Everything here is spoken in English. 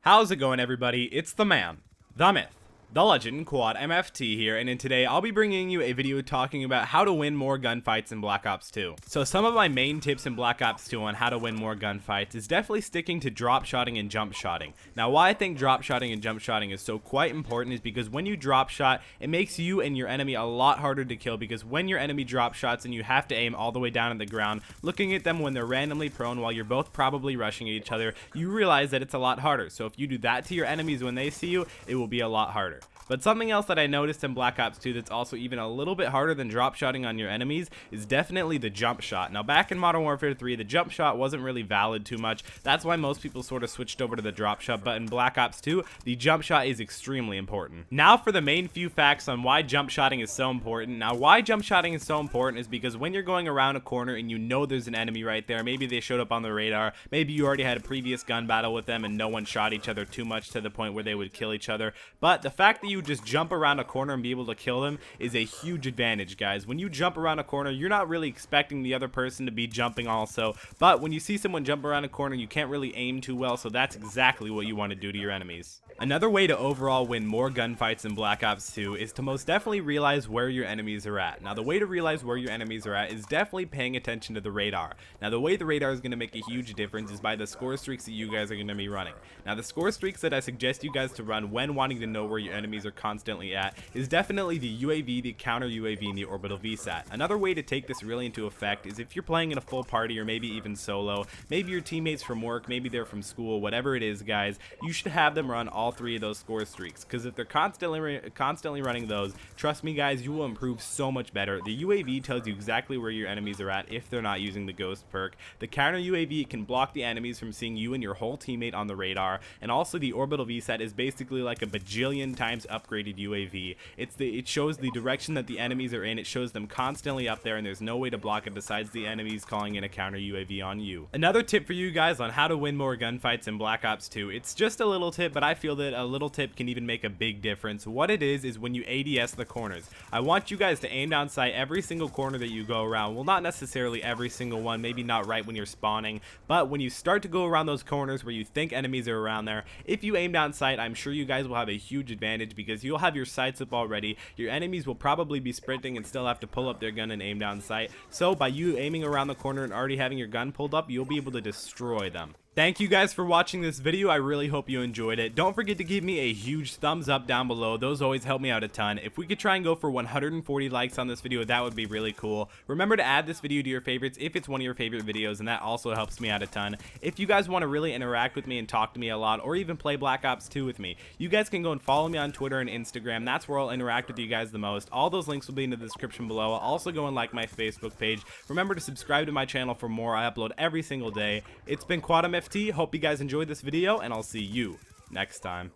How's it going, everybody? It's the man, the myth, the legend, Quadmft here, and in today I'll be bringing you a video talking about how to win more gunfights in Black Ops 2. So some of my main tips in Black Ops 2 on how to win more gunfights is definitely sticking to drop shotting and jump shotting. Now why I think drop shotting and jump shotting is so quite important is because when you drop shot, it makes you and your enemy a lot harder to kill, because when your enemy drop shots and you have to aim all the way down at the ground, looking at them when they're randomly prone while you're both probably rushing at each other, you realize that it's a lot harder. So if you do that to your enemies when they see you, it will be a lot harder. But something else that I noticed in Black Ops 2 that's also even a little bit harder than drop shotting on your enemies is definitely the jump shot. Now back in Modern Warfare 3, the jump shot wasn't really valid too much. That's why most people sort of switched over to the drop shot, but in Black Ops 2, the jump shot is extremely important. Now for the main few facts on why jump shotting is so important. Now why jump shotting is so important is because when you're going around a corner and you know there's an enemy right there, maybe they showed up on the radar, maybe you already had a previous gun battle with them and no one shot each other too much to the point where they would kill each other, but the fact that you just jump around a corner and be able to kill them is a huge advantage, guys. When you jump around a corner, you're not really expecting the other person to be jumping also, but when you see someone jump around a corner, you can't really aim too well, so that's exactly what you want to do to your enemies. Another way to overall win more gunfights in Black Ops 2 is to most definitely realize where your enemies are at. Now the way to realize where your enemies are at is definitely paying attention to the radar. Now the way the radar is going to make a huge difference is by the score streaks that you guys are going to be running. Now the score streaks that I suggest you guys to run when wanting to know where your enemies are constantly at is definitely the UAV, the counter UAV, and the orbital VSAT. Another way to take this really into effect is if you're playing in a full party or maybe even solo, maybe your teammates from work, maybe they're from school, whatever it is, guys, you should have them run all three of those score streaks, because if they're constantly running those, trust me guys, you will improve so much better. The UAV tells you exactly where your enemies are at if they're not using the ghost perk. The counter UAV can block the enemies from seeing you and your whole teammate on the radar, and also the orbital VSAT is basically like a bajillion times upgraded UAV. It shows the direction that the enemies are in, it shows them constantly up there, and there's no way to block it besides the enemies calling in a counter UAV on you. Another tip for you guys on how to win more gunfights in Black Ops 2, it's just a little tip, but I feel that a little tip can even make a big difference. What it is when you ADS the corners. I want you guys to aim down sight every single corner that you go around. Well, not necessarily every single one, maybe not right when you're spawning, but when you start to go around those corners where you think enemies are around there, if you aim down sight, I'm sure you guys will have a huge advantage because you'll have your sights up already. Your enemies will probably be sprinting and still have to pull up their gun and aim down sight. So by you aiming around the corner and already having your gun pulled up, you'll be able to destroy them. Thank you guys for watching this video. I really hope you enjoyed it. Don't forget to give me a huge thumbs up down below. Those always help me out a ton. If we could try and go for 140 likes on this video, that would be really cool. Remember to add this video to your favorites if it's one of your favorite videos, and that also helps me out a ton. If you guys want to really interact with me and talk to me a lot, or even play Black Ops 2 with me, you guys can go and follow me on Twitter and Instagram. That's where I'll interact with you guys the most. All those links will be in the description below. I'll also go and like my Facebook page. Remember to subscribe to my channel for more. I upload every single day. It's been Quadmft. Hope you guys enjoyed this video, and I'll see you next time.